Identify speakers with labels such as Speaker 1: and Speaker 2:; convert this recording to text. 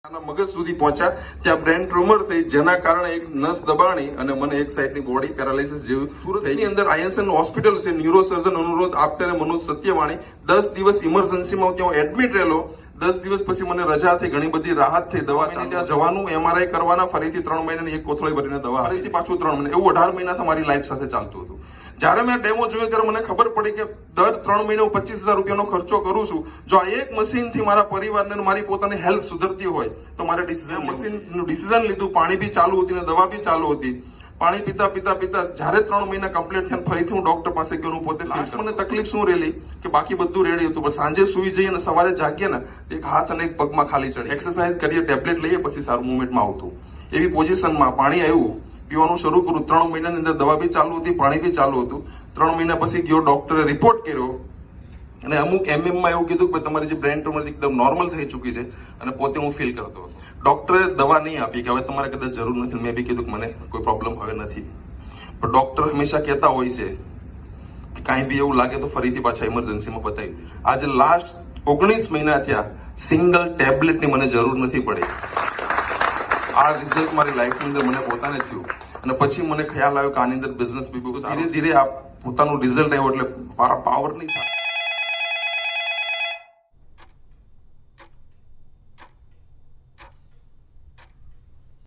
Speaker 1: મગજ સુધી પહોંચ્યા ત્યાં બ્રેન ટ્યુમર થઈ, જેના કારણે એક નસ દબાણી અને મને એક સાઈડની બોડી પેરાલિસિસ જેવું. સુરતની અંદર આઈએસએન હોસ્પિટલ છે, ન્યુરોસર્જન અનુરોધ આપતે મનોજ સત્યવાણી 10 દિવસ ઇમરજન્સીમાં ત્યાં એડમિટ રહેલો. 10 દિવસ પછી મને રજા થઈ, ઘણી બધી રાહત થઈ. દવા ત્યાં જવાનું, MRI કરવાના, ફરીથી 3 મહિનાની એક કોથળી ભરીને દવા, ફરીથી પાછું 3 મહિના, એવું 18 મહિના તમારી લાઈફ સાથે ચાલતું હતું. જ્યારે મેં ડેમો જોયો ત્યારે મને ખબર પડી કે દર 3 મહિને 25,000 રૂપિયાનો ખર્ચો કરું છું. જો આ એક મશીનથી મારા પરિવારને મારી પોતાની હેલ્થ સુધરતી હોય તો મારે મશીનનું ડિસિઝન લીધું. પાણી બી ચાલુ હતી ને દવા બી ચાલુ હતી. પાણી પીતા પીતા પીતા જ્યારે 3 મહિના કમ્પ્લીટ થયા ફરીથી હું ડોક્ટર પાસે ગયો. હું પોતે મને તકલીફ શું રહેલી કે બાકી બધું રેડી હતું, પણ સાંજે સુઈ જઈએ અને સવારે જાગીએ ને એક હાથ અને એક પગમાં ખાલી ચડે. એક્સરસાઇઝ કરીએ, ટેબ્લેટ લઈએ, પછી સારું મુવમેન્ટમાં આવતું. એવી પોઝિશનમાં પાણી આવ્યું, પીવાનું શરૂ કર્યું. 3 મહિનાની અંદર દવા બી ચાલુ હતી, પાણી બી ચાલુ હતું. 3 મહિના પછી ગયો, ડોક્ટરે રિપોર્ટ કર્યો અને અમુક MM માં એવું કીધું કે તમારી જે બ્રેન ટ્યુમર એકદમ નોર્મલ થઈ ચૂકી છે અને પોતે હું ફીલ કરતો હતો. ડોક્ટરે દવા નહીં આપી કે હવે તમારે કદાચ જરૂર નથી. મેં બી કીધું કે મને કોઈ પ્રોબ્લેમ હવે નથી. પણ ડોક્ટર હંમેશા કહેતા હોય છે કે કાંઈ બી એવું લાગે તો ફરીથી પાછા ઇમરજન્સીમાં બતાવી દે. આજે લાસ્ટ 19 મહિના થયા, સિંગલ ટેબ્લેટની મને જરૂર નથી પડી. આ રિઝલ્ટ મારી લાઈફની અંદર મને પોતાને થયું અને પછી મને ખ્યાલ આવ્યો કે આની અંદર બિઝનેસ બી બહુ ધીરે ધીરે આ પોતાનું રિઝલ્ટ આવ્યો એટલે મારા પાવર નહીં.